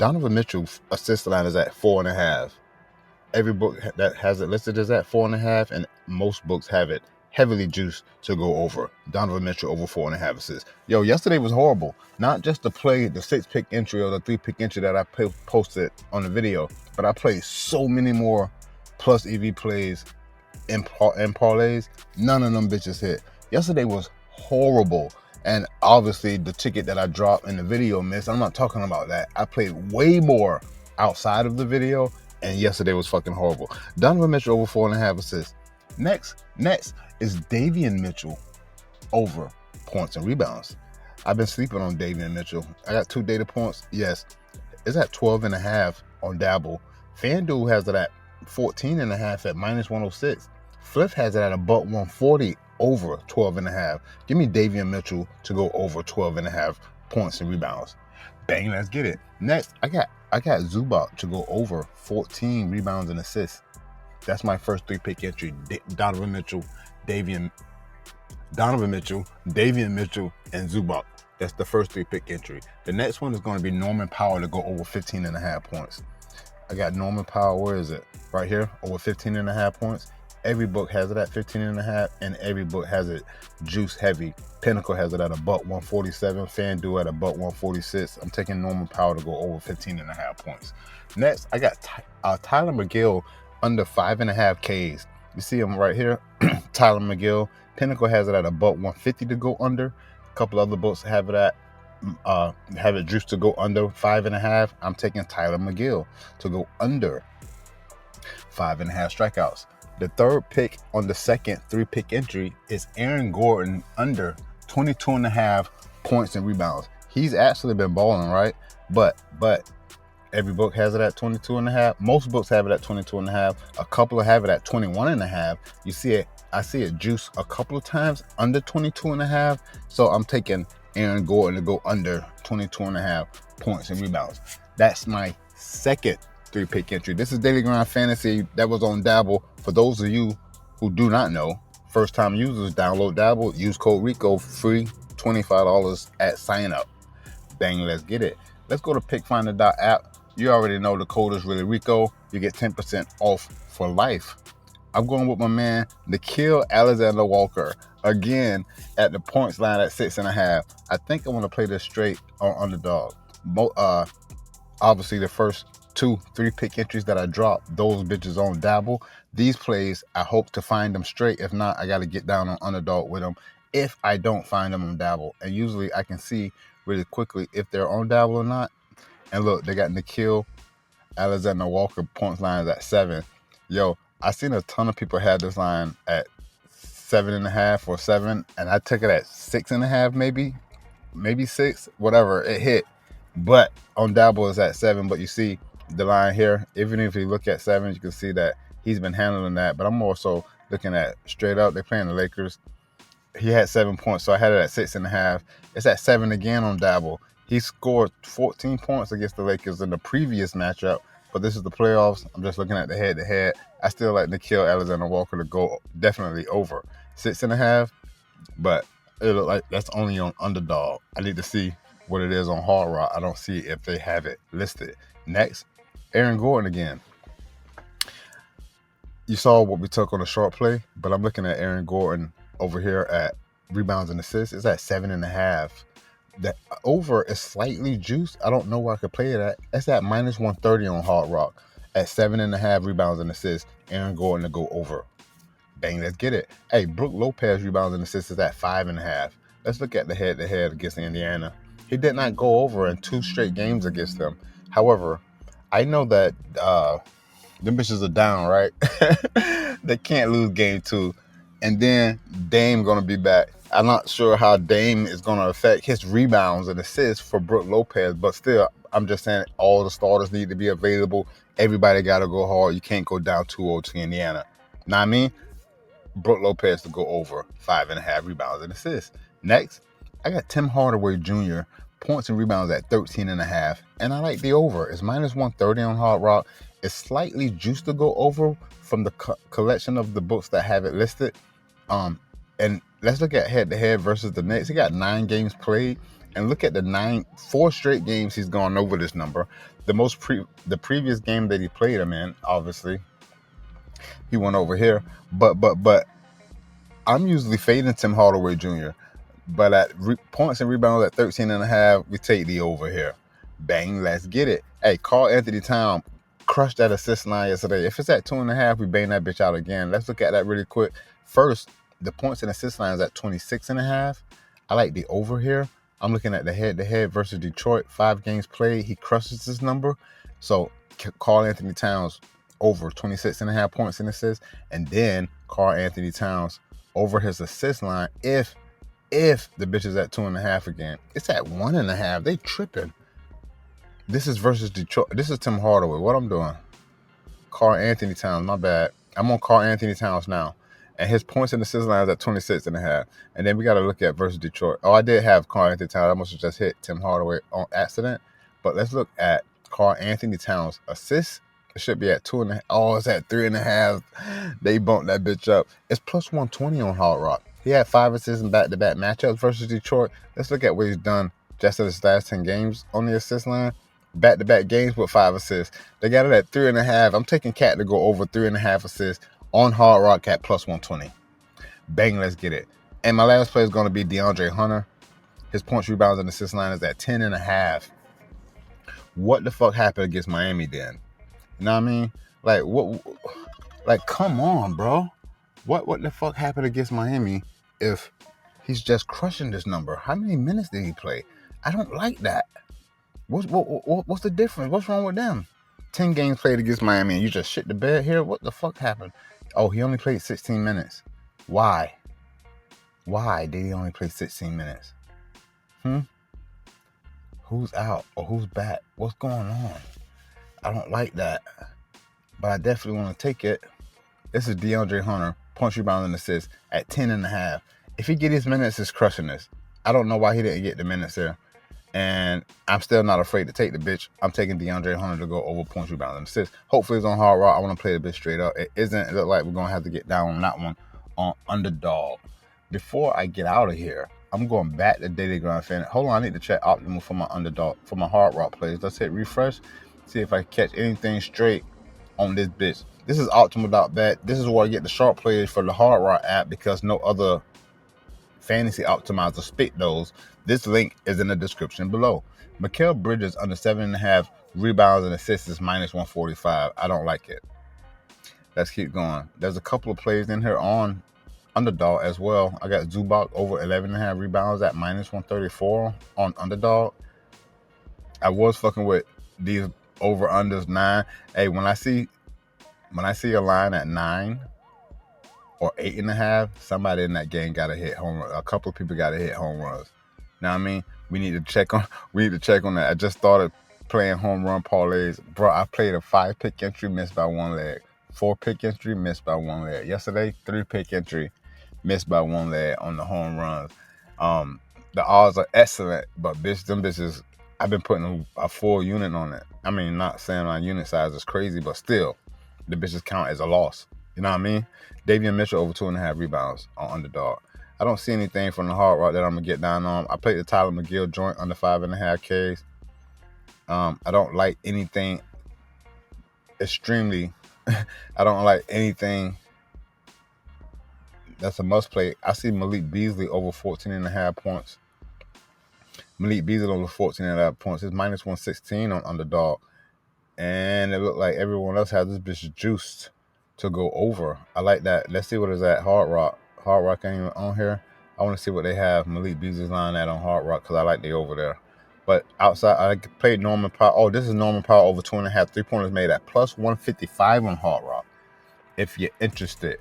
Donovan Mitchell assist line is at 4.5. Every book that has it listed is at 4.5, and most books have it heavily juiced to go over. Donovan Mitchell over 4.5 assists. Yo, yesterday was horrible. Not just to play the 6-pick entry or the 3-pick entry that I posted on the video, but I played so many more plus EV plays and parlays. None of them bitches hit. Yesterday was horrible. And obviously the ticket that I dropped in the video missed. I'm not talking about that. I played way more outside of the video, and yesterday was fucking horrible. Donovan Mitchell over 4.5 assists. Next is Davion Mitchell over points and rebounds. I've been sleeping on Davion Mitchell. I got 2 data points. Yes, it's at 12.5 on Dabble. FanDuel has it at 14.5 at -106. Flip has it at a $140 over 12.5. Give me Davion Mitchell to go over 12.5 points and rebounds. Bang, let's get it. Next, I got Zubac to go over 14 rebounds and assists. That's my first 3-pick entry. Donovan Mitchell, Davion Mitchell, and Zubac. That's the first 3-pick entry. The next one is going to be Norman Powell to go over 15.5 points. I got Norman Powell, where is it? Right here, over 15.5 points. Every book has it at 15.5, and every book has it juice heavy. Pinnacle has it at a $147, FanDuel at a $146. I'm taking Norman Powell to go over 15.5 points. Next, I got Tyler McGill under 5.5 Ks. You see him right here, Tyler McGill. Pinnacle has it at a $150 to go under. A couple other books have it juiced to go under 5.5. I'm taking Tyler McGill to go under 5.5 strikeouts. The third pick on the second 3-pick entry is Aaron Gordon under 22.5 points and rebounds. He's actually been balling, right? But every book has it at 22.5. Most books have it at 22.5. A couple have it at 21.5. You see it, I see it juice a couple of times under 22.5. So I'm taking Aaron Gordon to go under 22.5 points and rebounds. That's my second 3-pick entry. This is Daily Grind Fantasy. That was on Dabble. For those of you who do not know, first-time users, download Dabble. Use code RICO, free $25 at sign up. Bang, let's get it. Let's go to pickfinder.app. You already know the code is ReallyRico. You get 10% off for life. I'm going with my man, Nickeil Alexander-Walker. Again, at the points line at 6.5. I think I want to play this straight on Underdog. Obviously, the first 2 3-pick entries that I dropped, those bitches on Dabble. These plays, I hope to find them straight. If not, I got to get down on Underdog with them if I don't find them on Dabble. And usually I can see really quickly if they're on Dabble or not. And look, they got Nickeil Alexander-Walker points lines at 7. Yo, I seen a ton of people had this line at 7.5 or 7, and I took it at 6.5, maybe 6, whatever. It hit. But on Dabble it's at 7, but you see the line here, even if you look at 7, you can see that he's been handling that. But I'm more so looking at straight up. They're playing the Lakers. He had 7 points, so I had it at 6.5. It's at 7 again on Dabble. He scored 14 points against the Lakers in the previous matchup, but this is the playoffs. I'm just looking at the head-to-head. I still like Nickeil Alexander-Walker to go definitely over 6.5, but it look like that's only on Underdog. I need to see what it is on Hard Rock. I don't see if they have it listed. Next, Aaron Gordon again. You saw what we took on the short play, but I'm looking at Aaron Gordon over here at rebounds and assists. It's at 7.5. That over is slightly juiced. I don't know where I could play it at. It's at -130 on Hard Rock at 7.5 rebounds and assists. Aaron Gordon to go over. Bang, let's get it. Hey, Brook Lopez rebounds and assists is at 5.5. Let's look at the head-to-head against Indiana. He did not go over in 2 straight games against them. However, I know that them bitches are down, right? They can't lose game 2. And then Dame going to be back. I'm not sure how Dame is going to affect his rebounds and assists for Brook Lopez, but still, I'm just saying all the starters need to be available. Everybody got to go hard. You can't go down 2-0 to Indiana. Know what I mean? Brook Lopez to go over 5.5 rebounds and assists. Next, I got Tim Hardaway Jr. points and rebounds at 13.5, and I like the over. It's -130 on Hard Rock. It's slightly juiced to go over from the collection of the books that have it listed. And let's look at head-to-head versus the Knicks. He got 9 games played, and look at the 4 straight games he's gone over this number. the previous game that he played him in, obviously, he went over here. But I'm usually fading Tim Hardaway Jr. But at points and rebounds at 13.5, we take the over here. Bang, let's get it. Hey, Karl Anthony Towns crushed that assist line yesterday. If it's at 2.5, we bang that bitch out again. Let's look at that really quick. First, the points and assist line is at 26.5. I like the over here. I'm looking at the head-to-head versus Detroit. 5 games played. He crushes this number. So Karl Anthony Towns over 26.5 points and assists. And then Karl Anthony Towns over his assist line if the bitch is at 2.5 again. It's at 1.5. They tripping. This is versus Detroit. This is Tim Hardaway. What I'm doing? Karl Anthony Towns. My bad. I'm on Karl Anthony Towns now. And his points in the assist line is at 26.5. And then we got to look at versus Detroit. Oh, I did have Karl Anthony Towns. I must have just hit Tim Hardaway on accident. But let's look at Karl Anthony Towns assists. It should be at 2.5. Oh, it's at 3.5. They bumped that bitch up. It's plus 120 on Hard Rock. He had 5 assists in back-to-back matchups versus Detroit. Let's look at what he's done just in his last 10 games on the assist line. Back-to-back games with 5 assists. They got it at 3.5. I'm taking Cat to go over 3.5 assists on Hard Rock at plus 120. Bang, let's get it. And my last play is going to be DeAndre Hunter. His points, rebounds, and assist line is at 10.5. What the fuck happened against Miami then? You know what I mean? Like, what? Like, come on, bro. What the fuck happened against Miami if he's just crushing this number? How many minutes did he play? I don't like that. What's the difference? What's wrong with them? 10 games played against Miami and you just shit the bed here? What the fuck happened? Oh, he only played 16 minutes. Why? Why did he only play 16 minutes? Who's out or who's back? What's going on? I don't like that. But I definitely want to take it. This is DeAndre Hunter, punch, rebound, and assist at 10.5. If he get his minutes, it's crushing this. I don't know why he didn't get the minutes there. And I'm still not afraid to take the bitch. I'm taking DeAndre Hunter to go over points, rebounds, and assists. Hopefully it's on Hard Rock. I want to play the bitch straight up. It isn't. It look like we're going to have to get down on that one on Underdog. Before I get out of here, I'm going back to Daily Grind Fan. Hold on, I need to check optimal for my Underdog, for my Hard Rock plays. Let's hit refresh. See if I catch anything straight on this bitch. This is optimal.bet. This is where I get the sharp plays for the Hard Rock app because no other fantasy optimizer spit those. This link is in the description below. Mikal Bridges under 7.5 rebounds and assists is minus 145. I don't like it. Let's keep going. There's a couple of plays in here on Underdog as well. I got Zubac over 11.5 rebounds at minus 134 on Underdog. I was fucking with these over unders 9. Hey, when I see a line at 9 or 8.5, somebody in that game gotta hit home run. A couple of people gotta hit home runs. Know what I mean? We need to check on that. I just started playing home run parlays. Bro, I played a 5-pick entry, missed by 1 leg. 4-pick entry, missed by 1 leg. Yesterday, 3-pick entry, missed by 1 leg on the home runs. The odds are excellent, but bitch, them bitches, I've been putting a full unit on it. I mean, not saying my unit size is crazy, but still, the bitches count as a loss. You know what I mean? Davion Mitchell over 2.5 rebounds on Underdog. I don't see anything from the Hard Rock that I'm going to get down on. I played the Tyler McGill joint under 5.5 Ks. I don't like anything extremely. I don't like anything that's a must play. I see Malik Beasley over 14.5 points. Malik Beasley over 14.5 points. It's minus 116 on Underdog. And it looked like everyone else has this bitch juiced to go over. I like that. Let's see what is at Hard Rock. Hard Rock ain't even on here. I want to see what they have Malik Beasley's line at on Hard Rock because I like the over there. But outside, I played Norman Powell. Oh, this is Norman Powell over 2.5 3-pointers made at plus 155 on Hard Rock if you're interested.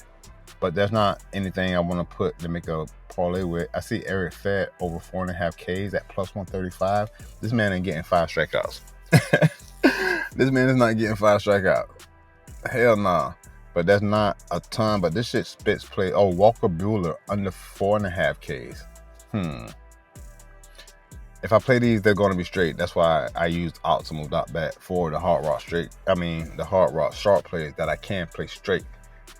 But there's not anything I want to put to make a parlay with. I see Eric Fed over 4.5 Ks at plus 135. This man ain't getting 5 strikeouts. This man is not getting 5 strikeouts. Hell nah. But that's not a ton. But this shit spits play. Oh, Walker Buehler under 4.5 Ks. If I play these, they're going to be straight. That's why I used optimal.bet for the Hard Rock straight. I mean, the Hard Rock sharp plays that I can play straight.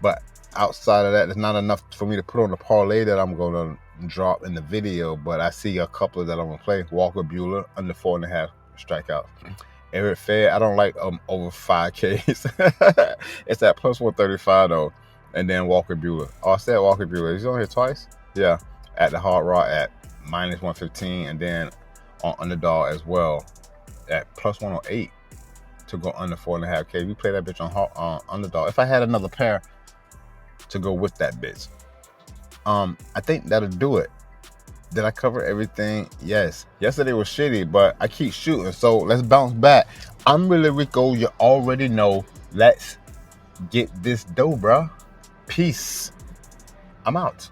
But outside of that, it's not enough for me to put on the parlay that I'm going to drop in the video. But I see a couple that I'm going to play. Walker Buehler under 4.5 strikeouts. Eric Fed, I don't like over 5Ks. It's at plus 135 though. And then Walker Buehler. Oh, I said Walker Buehler. He's on here twice? Yeah. At the Hard Rock at minus 115, and then on Underdog as well at plus 108 to go under 4.5K. We play that bitch on Underdog. If I had another pair to go with that bitch. I think that'll do it. Did I cover everything? Yes. Yesterday was shitty, but I keep shooting. So let's bounce back. I'm ReallyRico. You already know. Let's get this dough, bro. Peace. I'm out.